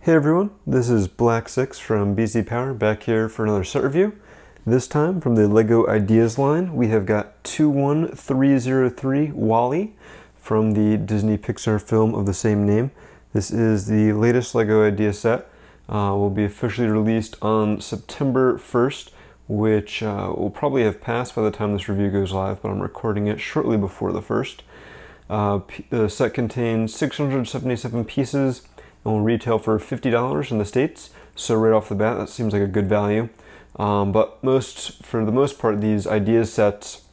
Hey everyone, this is Black6 from BZPower back here for another set review. This time from the LEGO Ideas line, we have got 21303 WALL-E from the Disney Pixar film of the same name. This is the latest LEGO Idea set. Will be officially released on September 1st, which will probably have passed by the time this review goes live, but I'm recording it shortly before the 1st. The set contains 677 pieces and will retail for $50 in the States. So right off the bat, that seems like a good value. But for the most part, these ideas sets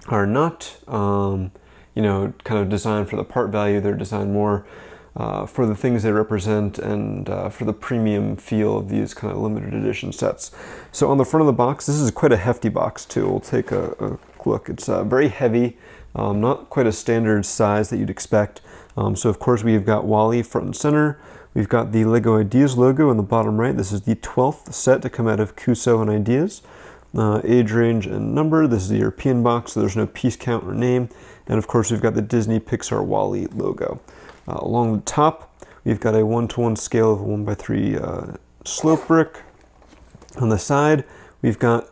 are not, kind of designed for the part value. They're designed more for the things they represent and for the premium feel of these kind of limited edition sets. So on the front of the box, this is quite a hefty box too. We'll take a look. It's very heavy, not quite a standard size that you'd expect. So of course we've got WALL-E front and center. We've got the LEGO Ideas logo in the bottom right. This is the 12th set to come out of Cuso and Ideas. Age range and number. This is the European box, so there's no piece count or name. And of course we've got the Disney Pixar WALL-E logo. Along the top, we've got a 1:1 scale of a 1x3 slope brick. On the side, we've got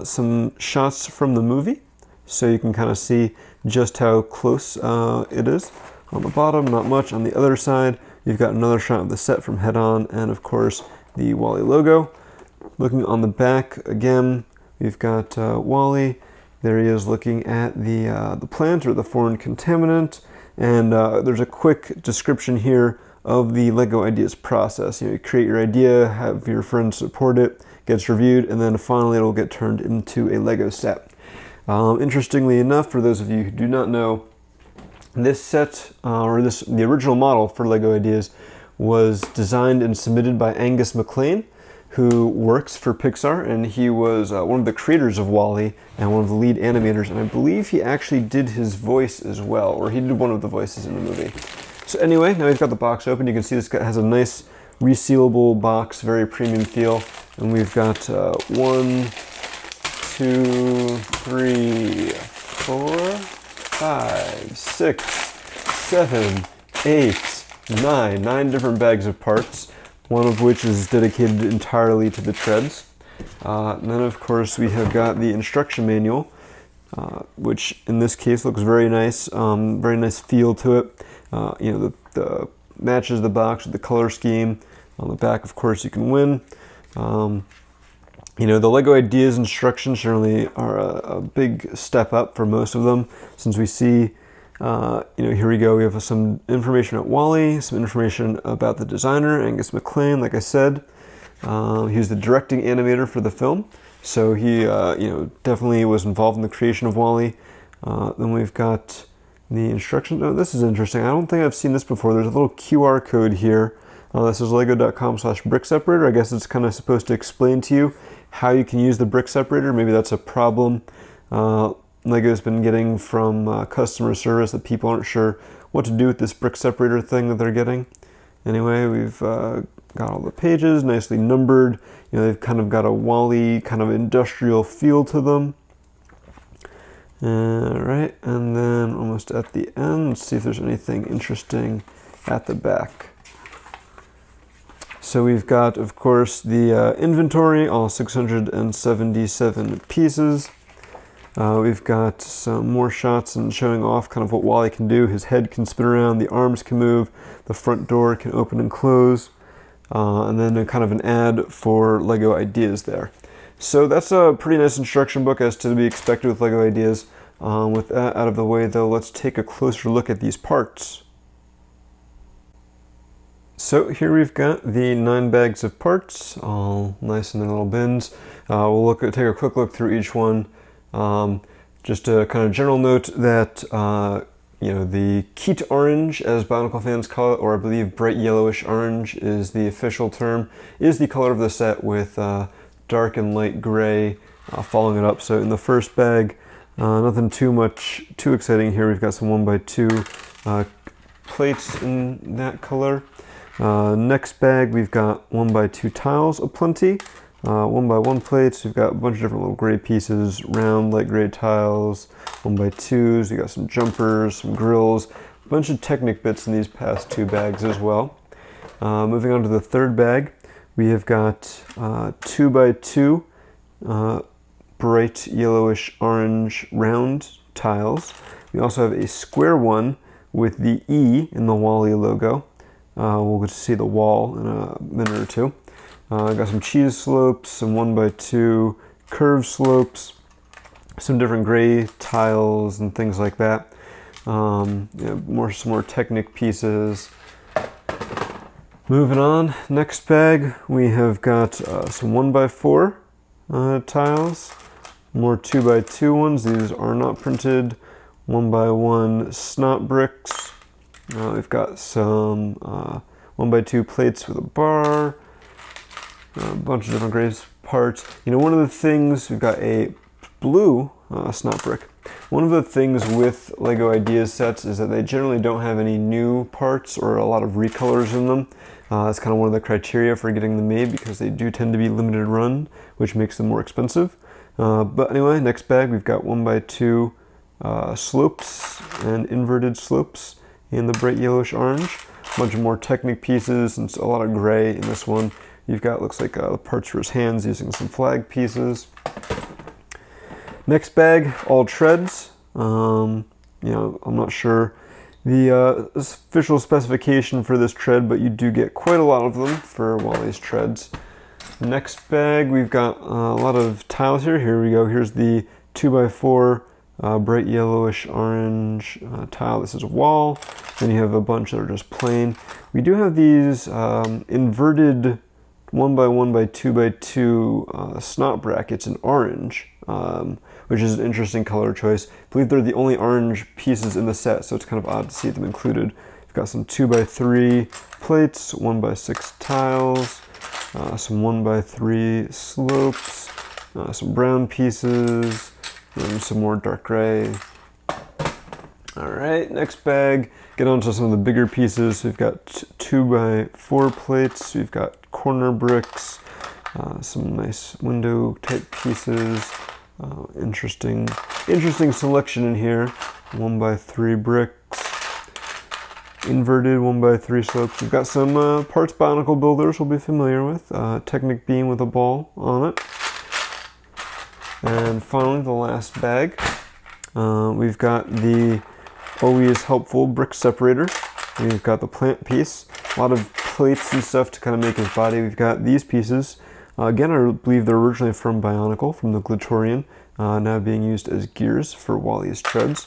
some shots from the movie, so you can kind of see just how close it is. On the bottom, not much. On the other side, you've got another shot of the set from head-on, and of course, the WALL-E logo. Looking on the back, again, we've got WALL-E. There he is looking at the plant or the foreign contaminant, and there's a quick description here of the LEGO Ideas process. You create your idea, have your friends support it, gets reviewed, and then finally it'll get turned into a LEGO set. Interestingly enough, for those of you who do not know, this set, the original model for LEGO Ideas was designed and submitted by Angus MacLean, who works for Pixar, and he was one of the creators of WALL-E and one of the lead animators, and I believe he actually did his voice as well, or he did one of the voices in the movie. So anyway, now we've got the box open. You can see this guy has a nice resealable box, very premium feel, and we've got 1, 2, 3, 4, 5, 6, 7, 8, 9 different bags of parts, one of which is dedicated entirely to the treads. And then of course we have got the instruction manual, which in this case looks very nice feel to it. The matches the box with the color scheme. On the back, of course, you can win. The LEGO Ideas instructions generally are a big step up for most of them, since we see, here we go, we have some information about WALL-E, some information about the designer, Angus MacLean, like I said. He was the directing animator for the film, so he, definitely was involved in the creation of WALL-E. Then we've got the instructions. Oh, this is interesting. I don't think I've seen this before. There's a little QR code here. This is lego.com/brick separator. I guess it's kind of supposed to explain to you how you can use the brick separator. Maybe that's a problem LEGO's been getting from customer service, that people aren't sure what to do with this brick separator thing that they're getting. Anyway, we've got all the pages nicely numbered. They've kind of got a WALL-E kind of industrial feel to them. All right, and then almost at the end, let's see if there's anything interesting at the back. So we've got, of course, the inventory, all 677 pieces. We've got some more shots and showing off kind of what WALL-E can do. His head can spin around, the arms can move, the front door can open and close, and then a kind of an ad for LEGO Ideas there. So that's a pretty nice instruction book, as to be expected with LEGO Ideas. With that out of the way, though, let's take a closer look at these parts. So here we've got the 9 bags of parts, all nice in their little bins. We'll take a quick look through each one. Just a kind of general note that the Keat orange, as Bionicle fans call it, or I believe bright yellowish orange is the official term, is the color of the set, with dark and light gray following it up. So in the first bag, nothing too exciting here. We've got some 1x2 plates in that color. Next bag, we've got 1x2 tiles aplenty. 1x1 plates. We've got a bunch of different little gray pieces, round light gray tiles, 1x2s. We got some jumpers, some grills, a bunch of Technic bits in these past 2 bags as well. Moving on to the third bag, we have got 2x2 bright yellowish orange round tiles. We also have a square one with the E in the Wally logo. We'll get to see the wall in a minute or two. Got some cheese slopes, some 1x2 curved slopes, some different gray tiles and things like that. Some more Technic pieces. Moving on, next bag, we have got some 1x4 tiles, more 2x2 ones. These are not printed. 1x1 snot bricks. We've got some 1x2 plates with a bar, a bunch of different gray parts. One of the things, we've got a blue snot brick. One of the things with LEGO Ideas sets is that they generally don't have any new parts or a lot of recolors in them. That's kind of one of the criteria for getting them made, because they do tend to be limited run, which makes them more expensive. But anyway, next bag, we've got 1x2 slopes and inverted slopes in the bright yellowish orange. A bunch of more Technic pieces and a lot of gray in this one. You've got, looks like the parts for his hands using some flag pieces. Next bag, all treads. I'm not sure the official specification for this tread, but you do get quite a lot of them for Wally's treads. Next bag, we've got a lot of tiles here. Here we go. Here's the 2x4 bright yellowish orange tile. This is a wall. Then you have a bunch that are just plain. We do have these inverted 1x1x2x2 snot brackets in orange, which is an interesting color choice. I believe they're the only orange pieces in the set, so it's kind of odd to see them included. We've got some 2x3 plates, 1x6 tiles, some 1x3 slopes, some brown pieces, and some more dark gray. All right, next bag, get on to some of the bigger pieces. We've got 2x4 plates, we've got corner bricks, some nice window type pieces. Interesting selection in here. 1x3 bricks, inverted 1x3 slopes. We've got some parts Bionicle builders we'll be familiar with. Technic beam with a ball on it. And finally, the last bag. We've got the always helpful brick separator. We've got the plant piece. A lot of plates and stuff to kind of make his body. We've got these pieces. Again, I believe they're originally from Bionicle, from the Glitorian, now being used as gears for Wally's treads.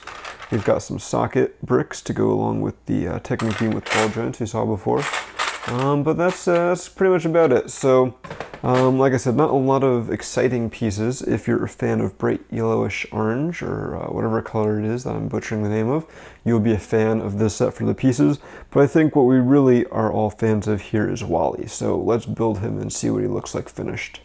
We've got some socket bricks to go along with the Technic beam with ball joints we saw before. But that's pretty much about it. So, like I said, not a lot of exciting pieces. If you're a fan of bright yellowish orange, or whatever color it is that I'm butchering the name of, you'll be a fan of this set for the pieces. But I think what we really are all fans of here is Wally. So let's build him and see what he looks like finished.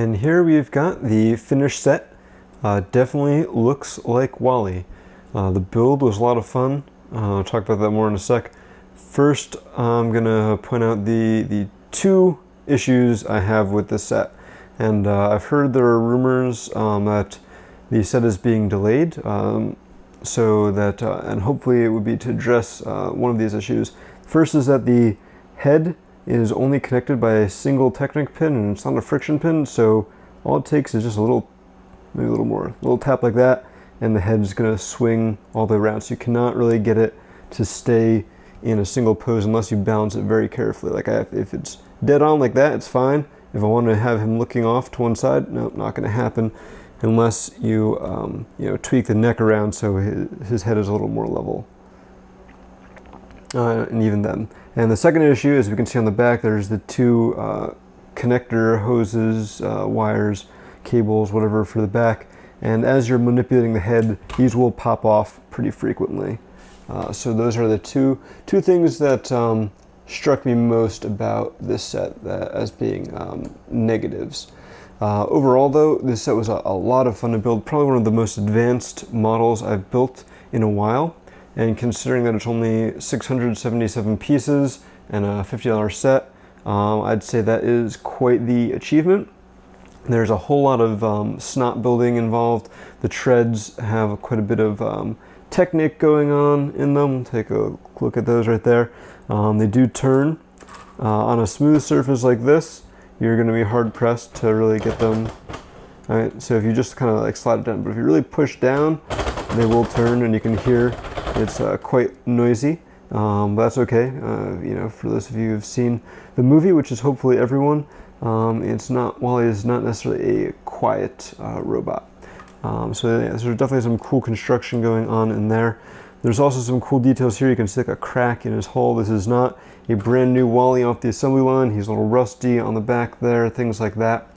And here we've got the finished set. Definitely looks like Wally. The build was a lot of fun. I'll talk about that more in a sec. First, I'm gonna point out the two issues I have with this set. And I've heard there are rumors that the set is being delayed, so that, and hopefully it would be to address one of these issues. First is that the head is only connected by a single Technic pin, and it's not a friction pin, so all it takes is just a little, maybe a little more, a little tap like that, and the head is going to swing all the way around. So you cannot really get it to stay in a single pose unless you balance it very carefully. Like if it's dead on like that, it's fine. If I want to have him looking off to one side, no, not going to happen unless you tweak the neck around so his head is a little more level. And even then. And the second issue, as we can see on the back, there's the two connector hoses, wires, cables, whatever for the back. And as you're manipulating the head, these will pop off pretty frequently. So those are the two things that struck me most about this set as being negatives. Overall though, this set was a lot of fun to build, probably one of the most advanced models I've built in a while. And considering that it's only 677 pieces and a $50 set, I'd say that is quite the achievement. There's a whole lot of snot building involved. The treads have quite a bit of technique going on in them. Take a look at those right there. They do turn. On a smooth surface like this, you're going to be hard pressed to really get them. All right, so if you just kind of like slide it down, but if you really push down, they will turn, and you can hear it's quite noisy, but that's okay. For those of you who've seen the movie, which is hopefully everyone, Wally is not necessarily a quiet robot. So yeah, there's definitely some cool construction going on in there. There's also some cool details here. You can see like a crack in his hull. This is not a brand new Wally off the assembly line. He's a little rusty on the back there, things like that.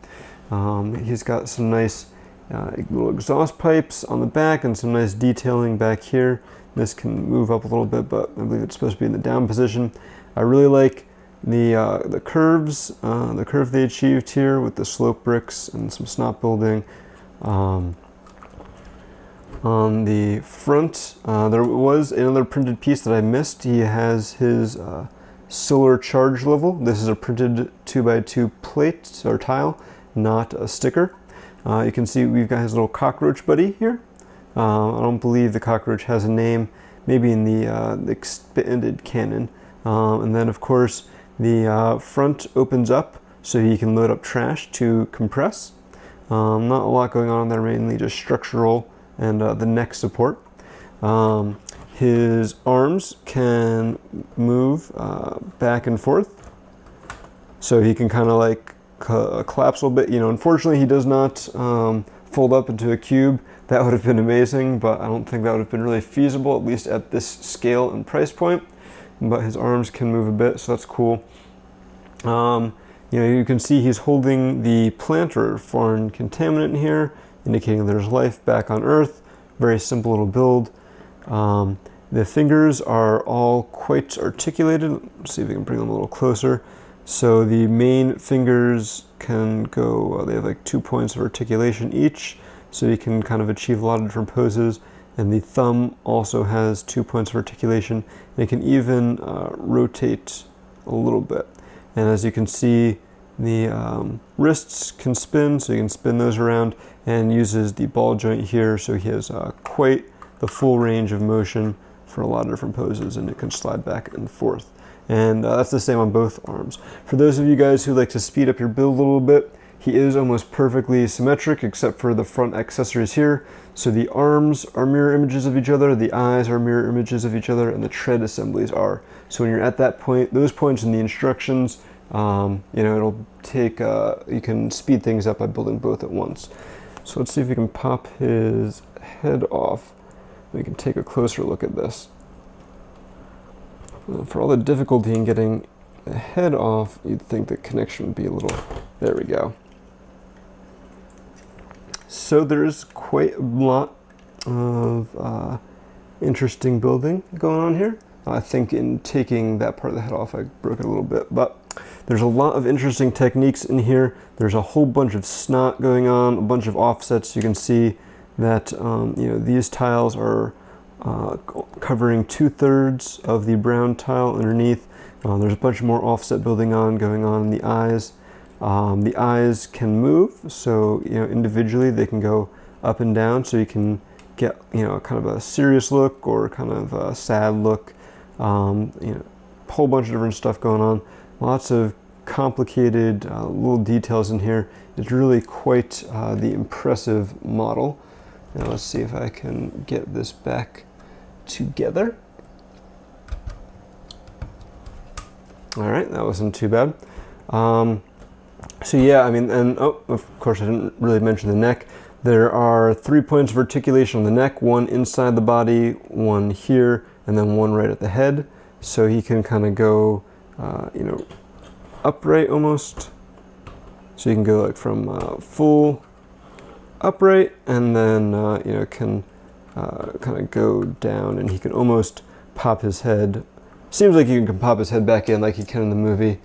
He's got some nice little exhaust pipes on the back and some nice detailing back here. This can move up a little bit, but I believe it's supposed to be in the down position. I really like the curves, the curve they achieved here with the slope bricks and some snot building. On the front, there was another printed piece that I missed. He has his solar charge level. This is a printed 2x2 plate or tile, not a sticker. You can see we've got his little cockroach buddy here. I don't believe the cockroach has a name, maybe in the expanded canon. And then of course the front opens up so he can load up trash to compress. Not a lot going on there, mainly just structural and the neck support. His arms can move back and forth, so he can kind of like collapse a little bit. Unfortunately he does not fold up into a cube. That would have been amazing, but I don't think that would have been really feasible, at least at this scale and price point. But his arms can move a bit, so that's cool. You can see he's holding the plant or foreign contaminant here, indicating there's life back on Earth. Very simple little build. The fingers are all quite articulated. Let's see if we can bring them a little closer. So the main fingers can go, they have like 2 points of articulation each, so you can kind of achieve a lot of different poses. And the thumb also has 2 points of articulation, and it can even rotate a little bit. And as you can see, the wrists can spin, so you can spin those around, and uses the ball joint here, so he has quite the full range of motion for a lot of different poses, and it can slide back and forth. And that's the same on both arms. For those of you guys who like to speed up your build a little bit, he is almost perfectly symmetric except for the front accessories here. So the arms are mirror images of each other, the eyes are mirror images of each other, and the tread assemblies are. So when you're at that point, those points in the instructions, it'll take, you can speed things up by building both at once. So let's see if we can pop his head off. We can take a closer look at this. For all the difficulty in getting the head off, you'd think the connection would be a little, there we go. So there's quite a lot of interesting building going on here. I think in taking that part of the head off, I broke it a little bit, but There's a lot of interesting techniques in here. There's a whole bunch of snot going on, a bunch of offsets. You can see that these tiles are covering 2/3 of the brown tile underneath. There's a bunch more offset going on in the eyes. The eyes can move, so individually they can go up and down, so you can get kind of a serious look or kind of a sad look. A whole bunch of different stuff going on. Lots of complicated little details in here. It's really quite the impressive model. Now let's see if I can get this back together. All right, that wasn't too bad. So yeah, I mean, and of course I didn't really mention the neck. There are 3 points of articulation on the neck, one inside the body, one here, and then one right at the head. So he can kind of go, upright almost. So you can go like from full upright, and then can kind of go down, and he can almost pop his head. Seems like you can pop his head back in like he can in the movie,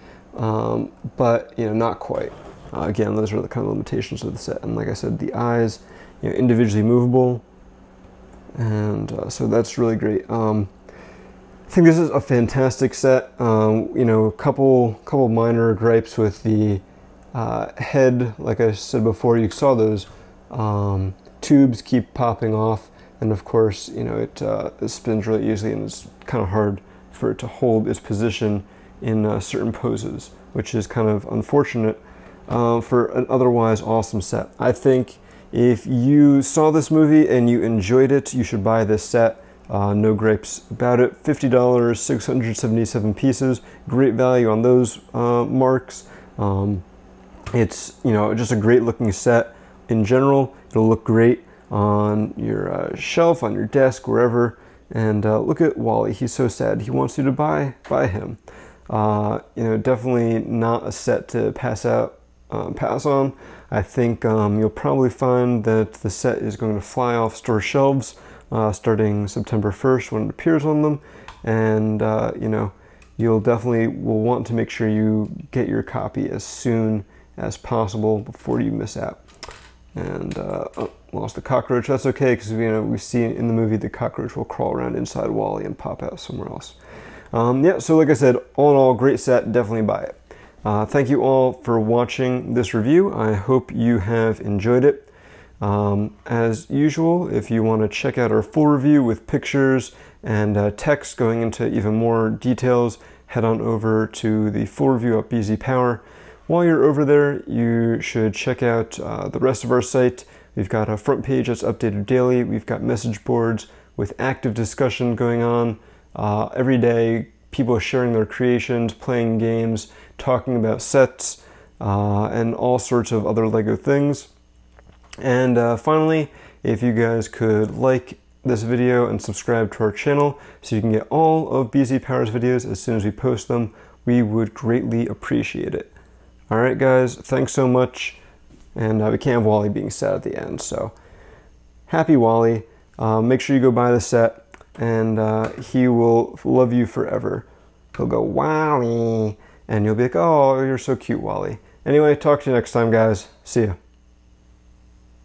but not quite. Again, those are the kind of limitations of the set. And like I said, the eyes, individually movable, and so that's really great. I think this is a fantastic set. A couple minor gripes with the head. Like I said before, you saw those tubes keep popping off, and of course, it spins really easily, and it's kind of hard for it to hold its position in certain poses, which is kind of unfortunate for an otherwise awesome set. I think if you saw this movie and you enjoyed it, you should buy this set. No gripes about it. $50, 677 pieces. Great value on those marks. It's just a great looking set in general. It'll look great on your shelf, on your desk, wherever. And look at Wally. He's so sad. He wants you to buy him. Definitely not a set to pass on. I think you'll probably find that the set is going to fly off store shelves starting September 1st when it appears on them, and you'll definitely will want to make sure you get your copy as soon as possible before you miss out. And lost the cockroach. That's okay, because we see in the movie the cockroach will crawl around inside Wally and pop out somewhere else. So like I said, all in all, great set. Definitely buy it. Thank you all for watching this review. I hope you have enjoyed it. As usual, if you want to check out our full review with pictures and text going into even more details, head on over to the full review at BZPower. While you're over there, you should check out the rest of our site. We've got a front page that's updated daily. We've got message boards with active discussion going on every day. People are sharing their creations, playing games, talking about sets, and all sorts of other LEGO things. And finally, if you guys could like this video and subscribe to our channel so you can get all of BZPower's videos as soon as we post them, we would greatly appreciate it. All right, guys, thanks so much. And we can't have Wally being sad at the end, so happy Wally. Make sure you go buy the set, and he will love you forever. He'll go, Wally, and you'll be like, oh, you're so cute, Wally. Anyway, talk to you next time, guys. See ya.